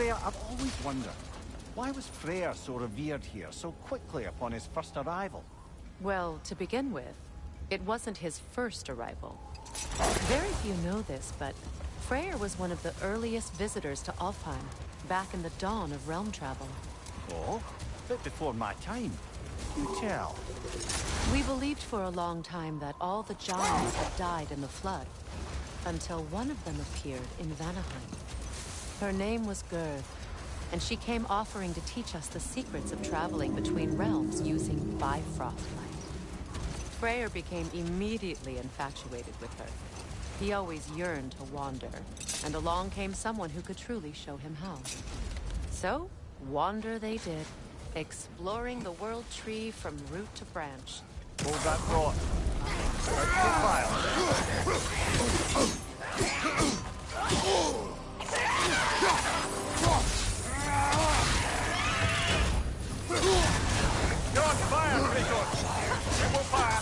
Freya, I've always wondered, why was Freyr so revered here so quickly upon his first arrival? Well, to begin with, it wasn't his first arrival. Very few know this, but Freyr was one of the earliest visitors to Alfheim, back in the dawn of realm travel. Oh? Bit before my time. You tell. We believed for a long time that all the giants had died in the flood, until one of them appeared in Vanaheim. Her name was Gerd, and she came offering to teach us the secrets of traveling between realms using Bifrost light. Freyr became immediately infatuated with her. He always yearned to wander, and along came someone who could truly show him how. So, wander they did, exploring the world tree from root to branch. Hold that thought. You're on fire, Kratos! It will fire!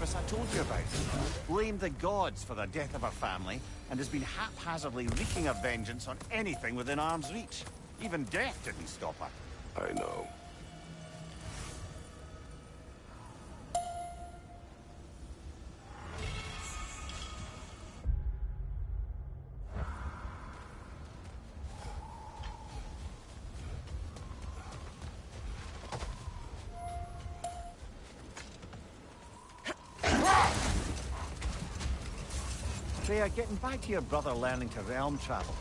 I told you about. Blamed the gods for the death of her family, and has been haphazardly wreaking her vengeance on anything within arm's reach. Even death didn't stop her. I know. Freya, getting back to your brother learning to realm travel,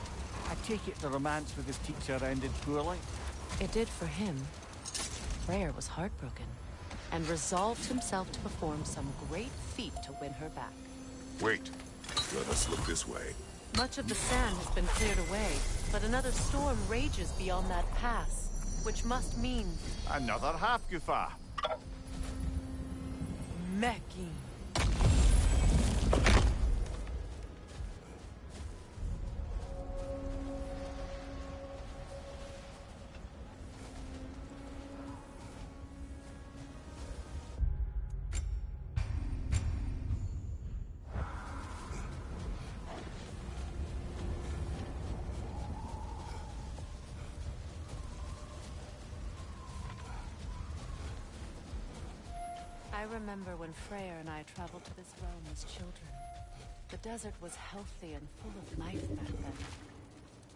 I take it the romance with his teacher ended poorly? It did for him. Freyr was heartbroken, and resolved himself to perform some great feat to win her back. Wait. Let us look this way. Much of the sand has been cleared away, but another storm rages beyond that pass, which must mean... Another Hafgufa. Meki. I remember when Freyr and I traveled to this realm as children. The desert was healthy and full of life back then.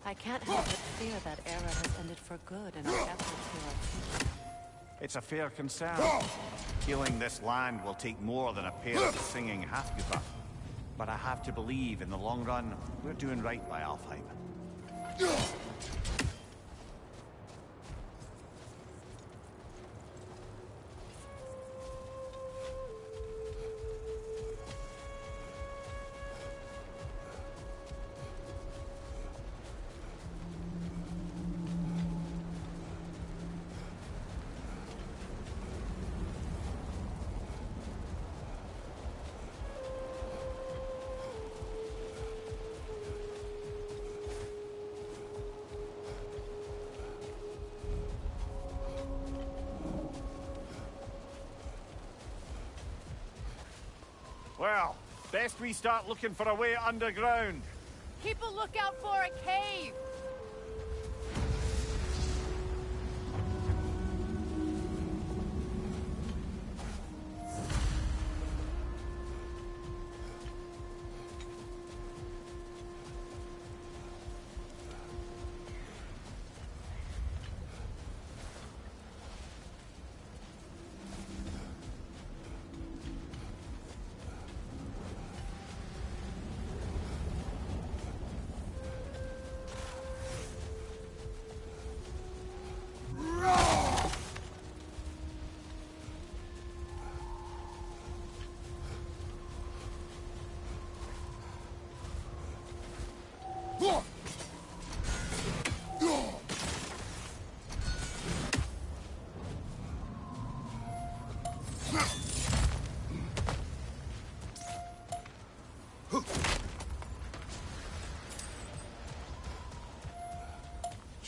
I can't help but fear that era has ended for good and our efforts here are futile. It's a fair concern. Healing this land will take more than a pair of singing Hafgufa. But I have to believe, in the long run, we're doing right by Alfheim. Well, best we start looking for a way underground. Keep a lookout for a cave!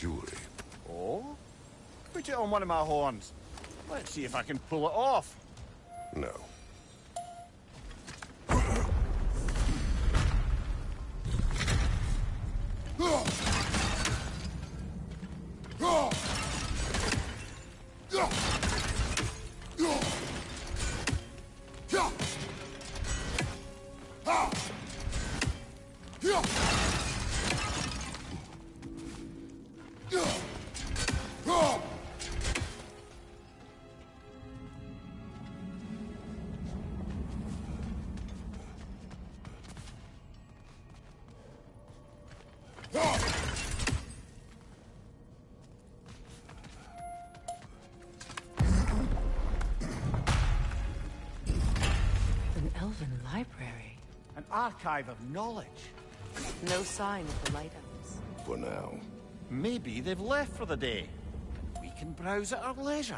Jewelry. Oh? Put it on one of my horns. Let's see if I can pull it off. No. An elven library. An archive of knowledge. No sign of the light elves. For now. Maybe they've left for the day. We can browse at our leisure.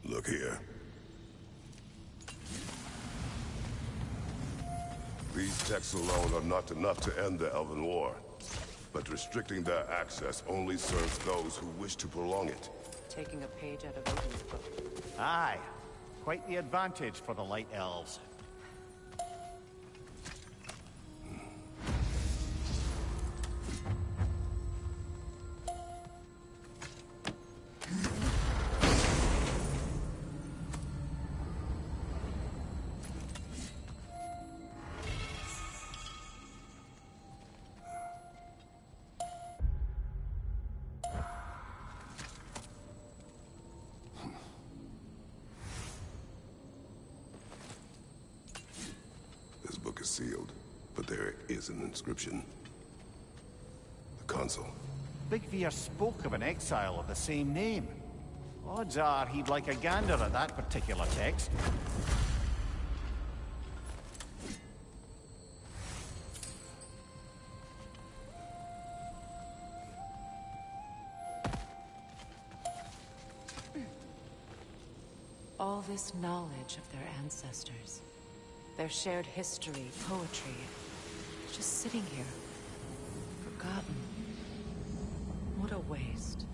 Look here. These texts alone are not enough to end the Elven War. But restricting their access only serves those who wish to prolong it. Taking a page out of Odin's book. Aye. Quite the advantage for the Light Elves. This book is sealed, but there is an inscription. The console. Big Veer spoke of an exile of the same name. Odds are he'd like a gander at that particular text. All this knowledge of their ancestors. Their shared history, poetry. Just sitting here. Forgotten. What a waste.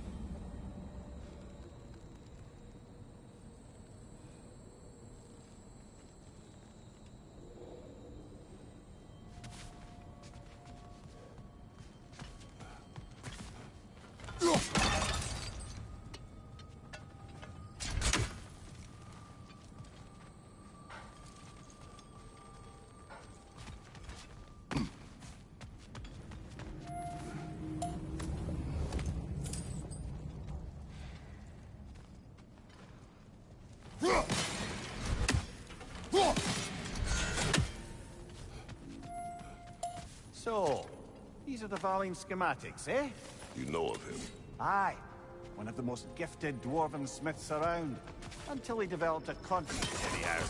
So, these are the Valine schematics, eh? You know of him. Aye. One of the most gifted dwarven smiths around. Until he developed a conscience, anyhow.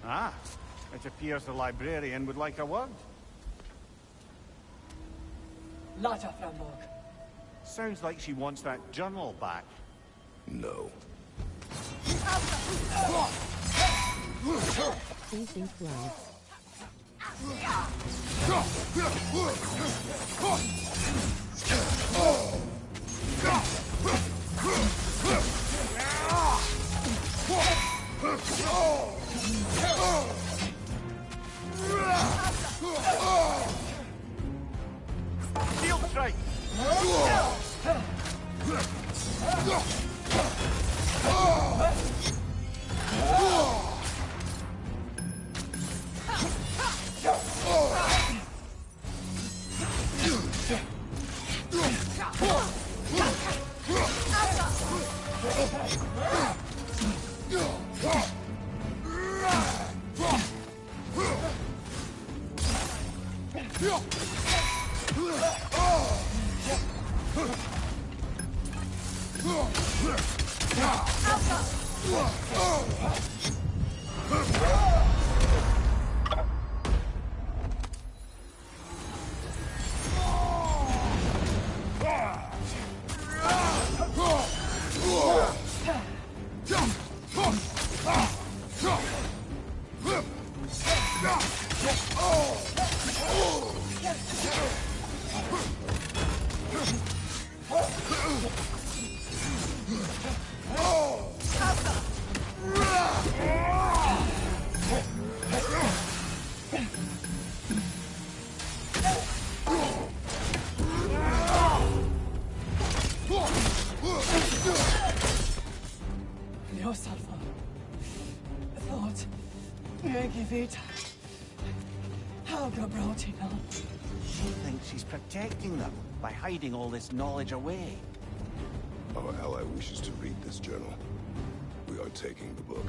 Ah, it appears the librarian would like a word. Lata Framborg. Sounds like she wants that journal back. No. Pleasing clouds. Shield strike! Ljósálfa. Thought. Megivita. Helga Brotina. She thinks she's protecting them by hiding all this knowledge away. Our ally wishes to read this journal. We are taking the book.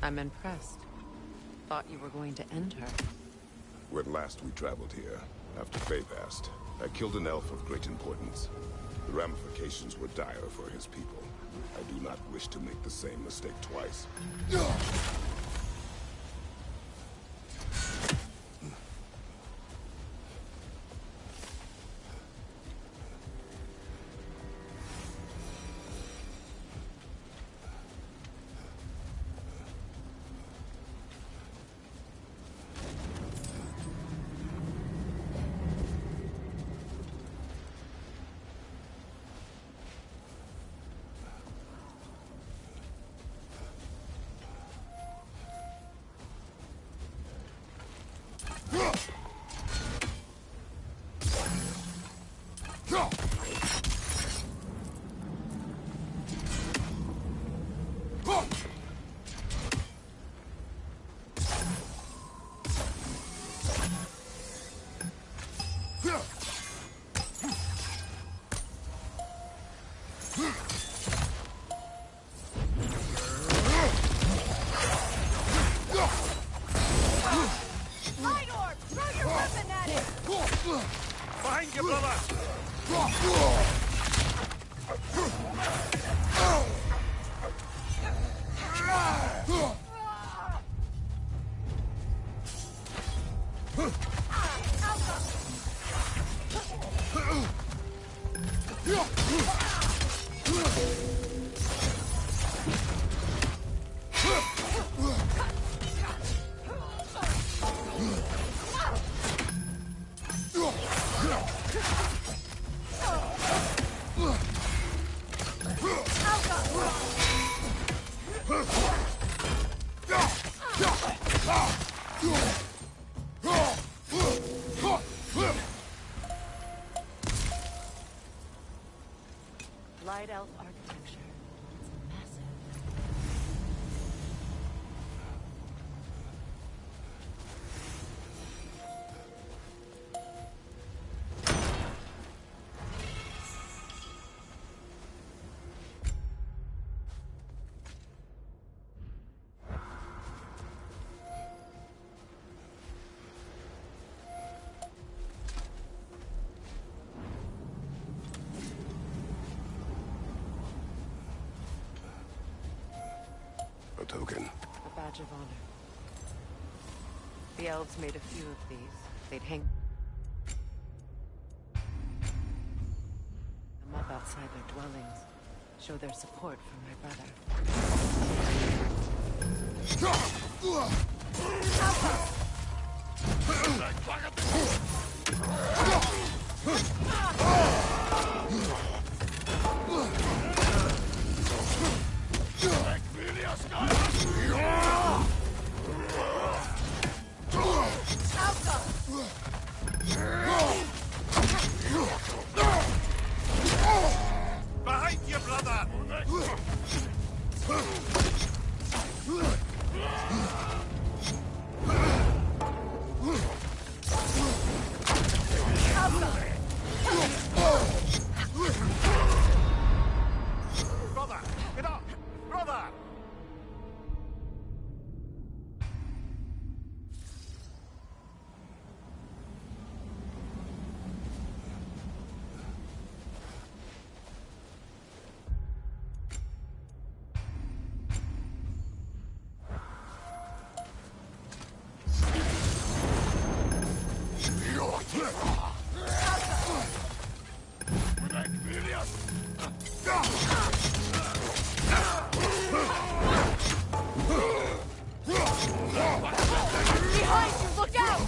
I'm impressed. Thought you were going to end her. When last we traveled here, after Faye passed, I killed an elf of great importance. The ramifications were dire for his people. I do not wish to make the same mistake twice. Behind you, brother! Light elf architecture. It's massive. A token. A badge of honor. The elves made a few of these. They'd hang them up outside their dwellings. Show their support for my brother. Behind you, brother! Brother, get up! Brother! Behind you! Look out!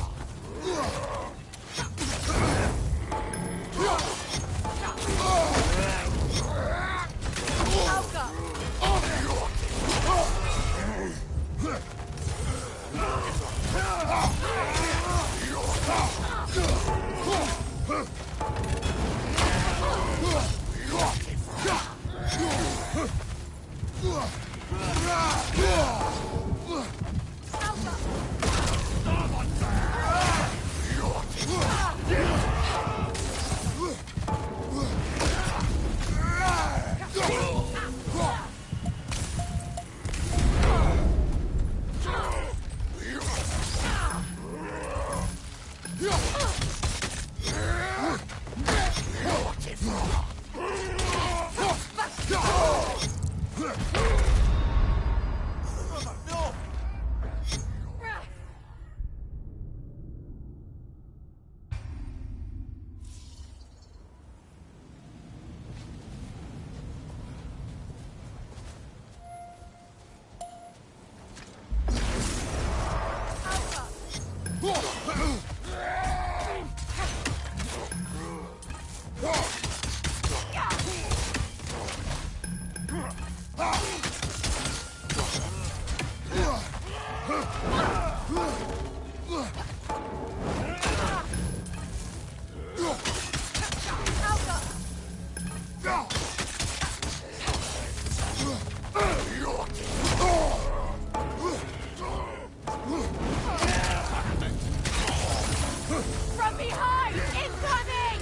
From behind! Incoming!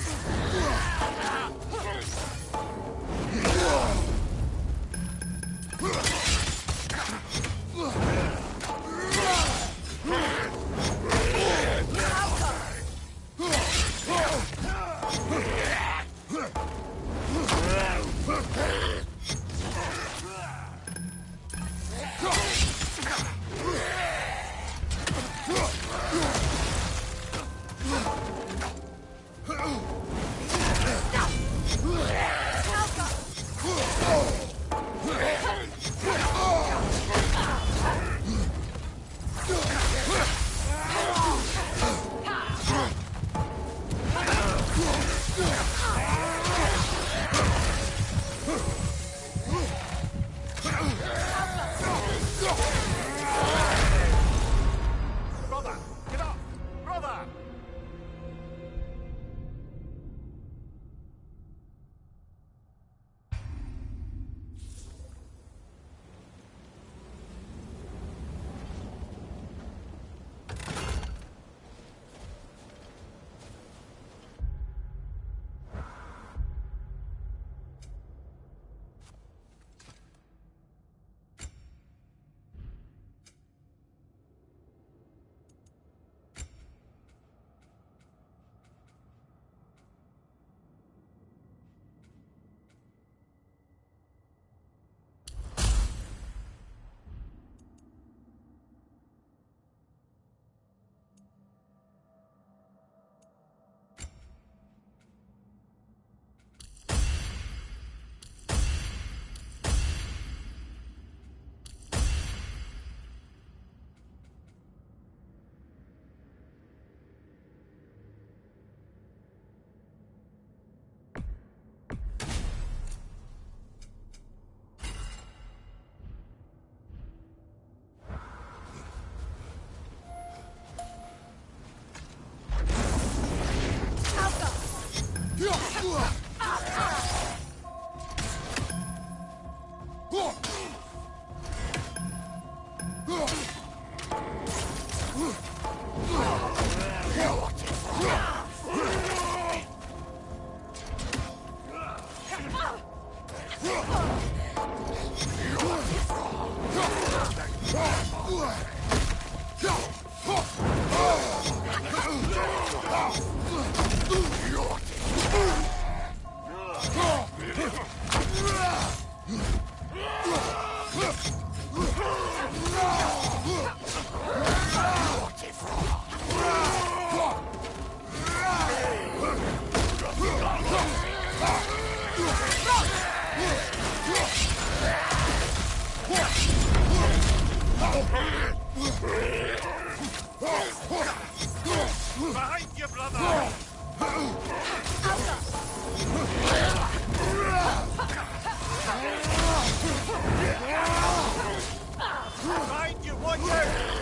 Behind you, brother! Behind you, watch out!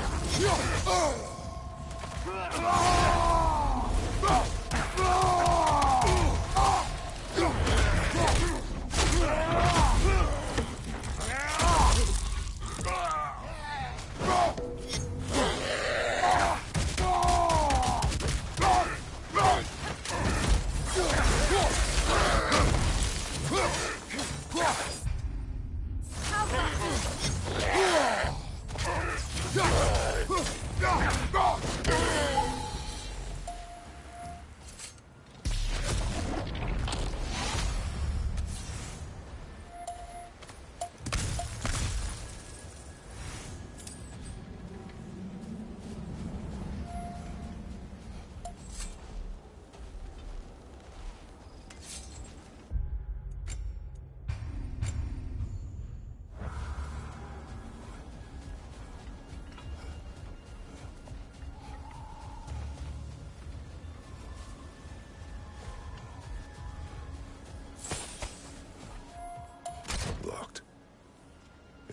Locked.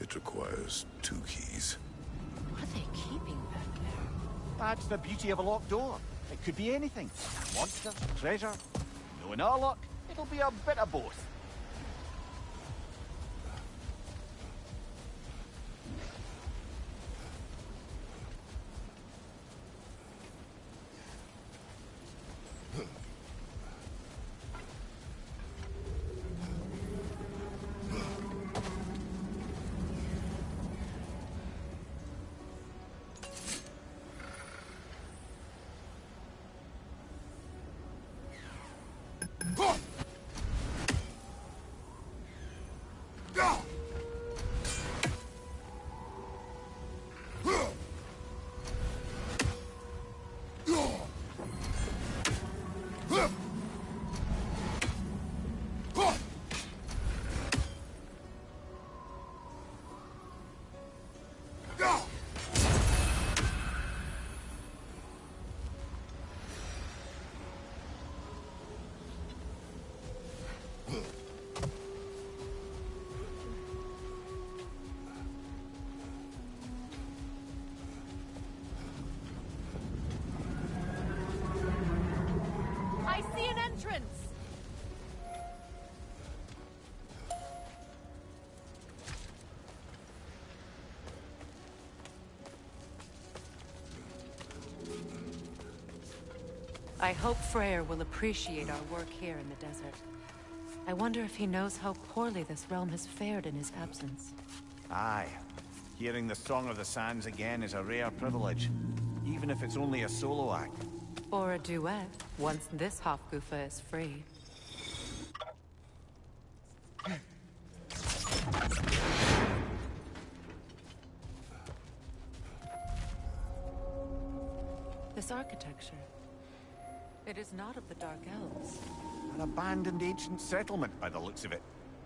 It requires 2 keys. What are they keeping back there? That's the beauty of a locked door. It could be anything. Monster, treasure. Knowing our luck, it'll be a bit of both. I see an entrance! I hope Freyr will appreciate our work here in the desert. I wonder if he knows how poorly this realm has fared in his absence. Aye. Hearing the Song of the Sands again is a rare privilege, even if it's only a solo act. Or a duet, once this Hofgufa is free. This architecture. It is not of the Dark Elves. An abandoned ancient settlement by the looks of it.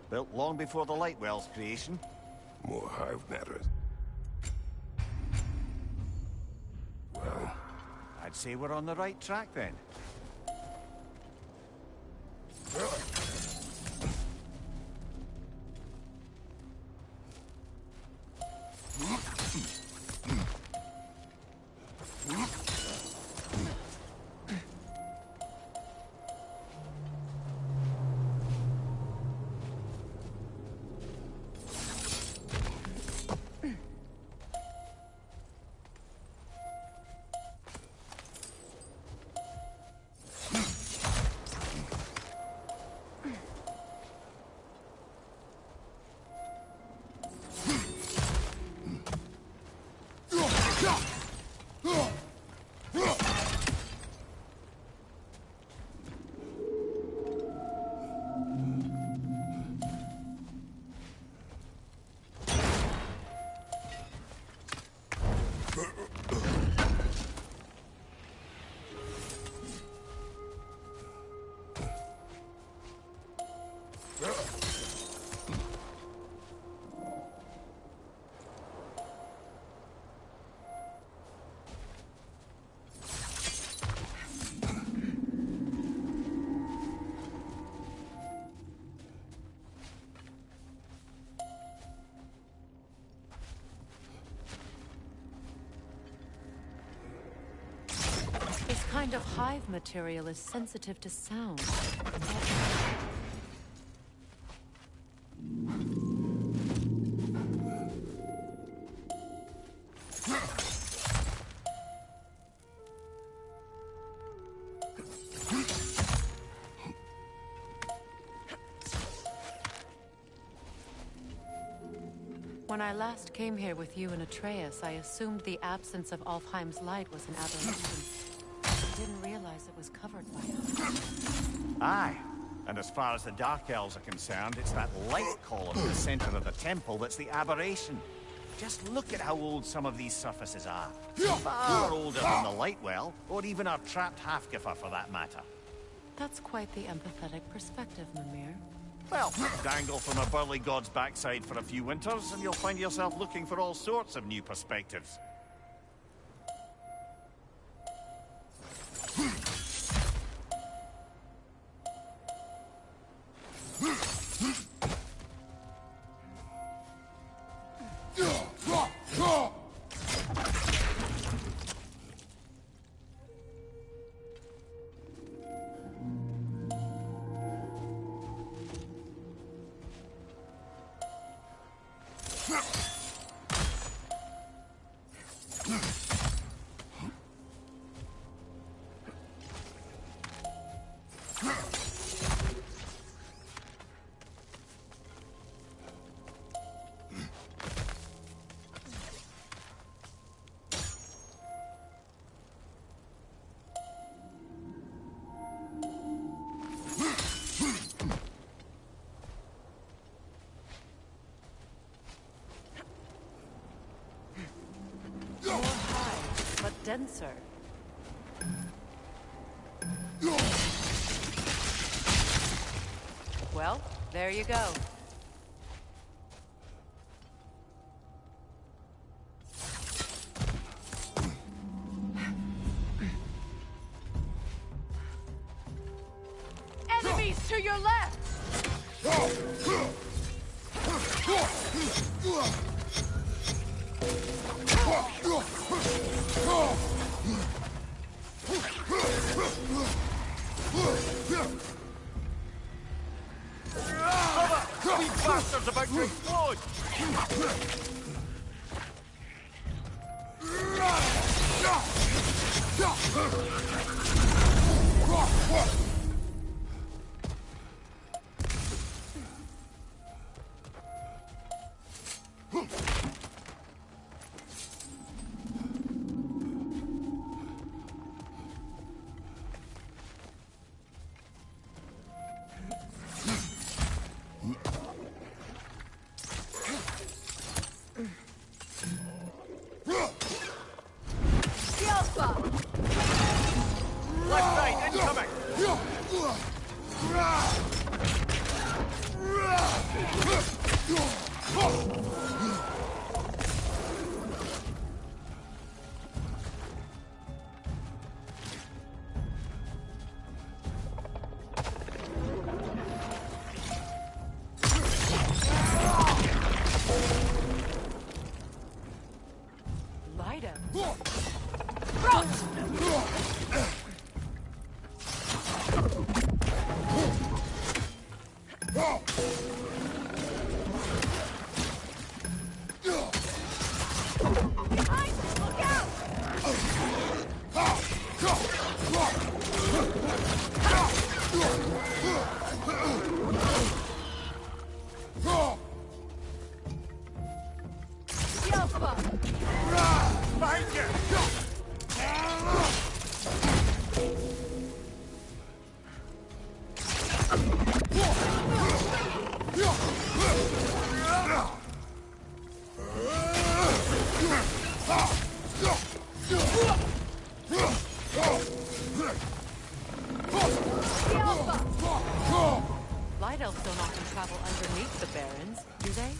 Built long before the Lightwell's creation. More hive matters. Well, I'd say we're on the right track then. kind of hive material is sensitive to sound? When I last came here with you and Atreus, I assumed the absence of Alfheim's light was an aberration. I didn't realize it was covered by it. Aye. And as far as the Dark Elves are concerned, it's that light column in the center of the temple that's the aberration. Just look at how old some of these surfaces are. Far older than the light well, or even our trapped Halfgiffer for that matter. That's quite the empathetic perspective, Mimir. Well, dangle from a burly god's backside for a few winters, and you'll find yourself looking for all sorts of new perspectives. Denser. Well, there you go. Enemies to your left! These bastards about to explode! Left side, incoming! Behind you! Light elves don't often travel underneath the barrens, do they?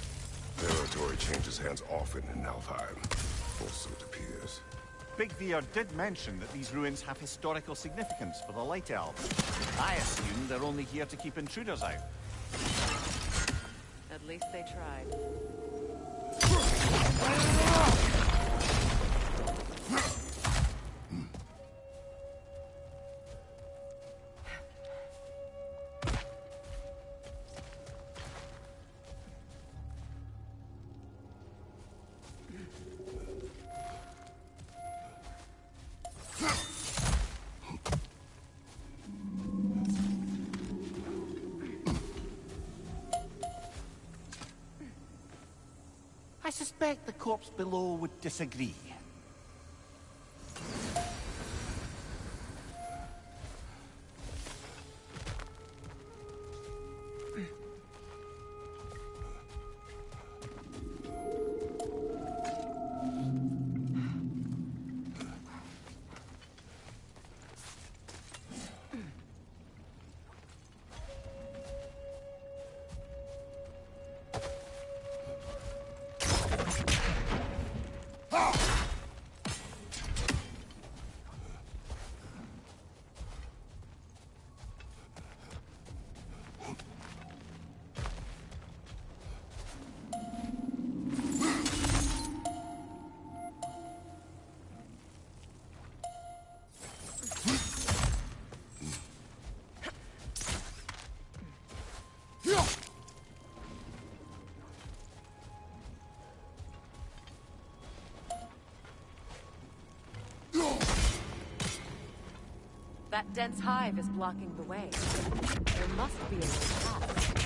Territory changes hands often in Alfheim, or so it appears. Big Veer did mention that these ruins have historical significance for the Light Elves. I assume they're only here to keep intruders out. At least they tried. suspect the corpse below would disagree. That dense hive is blocking the way. There must be a way past.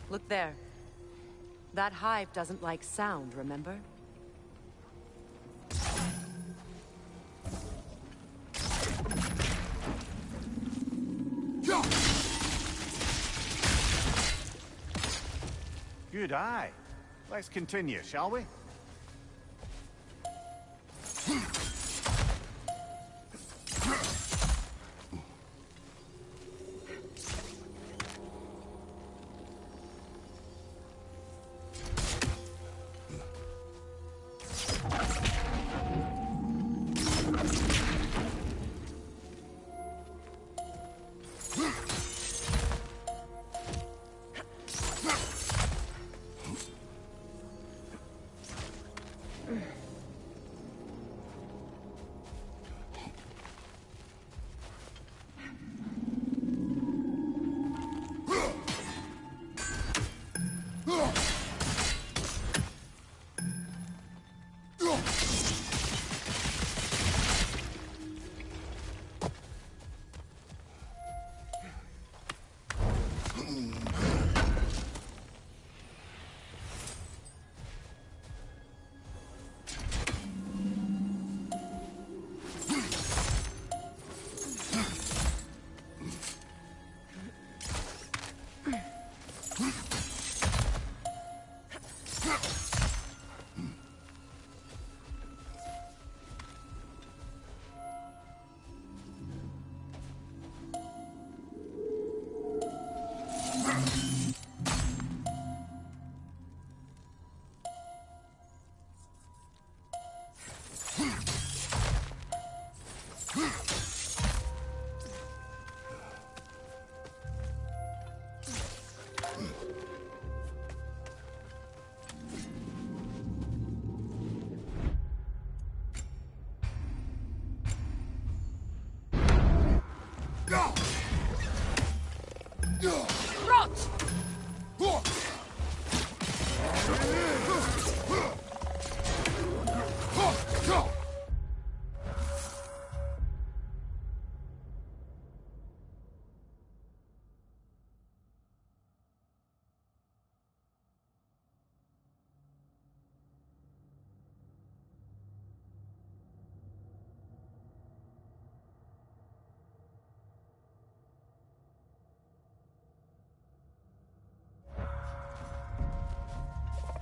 Look there. That hive doesn't like sound, remember? Good eye. Let's continue, shall we?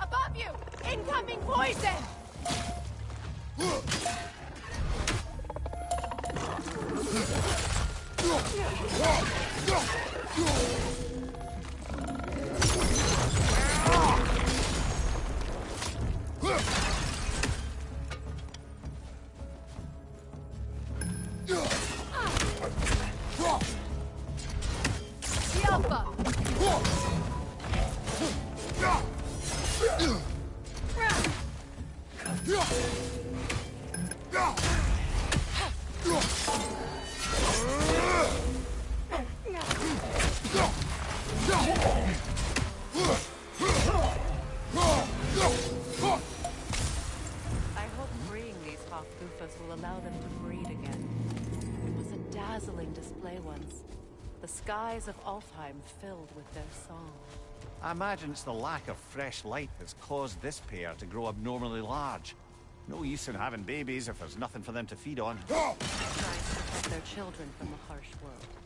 Above you! Incoming poison! The Alpha! Alfufas will allow them to breed again. It was a dazzling display once. The skies of Alfheim filled with their song. I imagine it's the lack of fresh light that's caused this pair to grow abnormally large. No use in having babies if there's nothing for them to feed on. Trying to protect their children from the harsh world.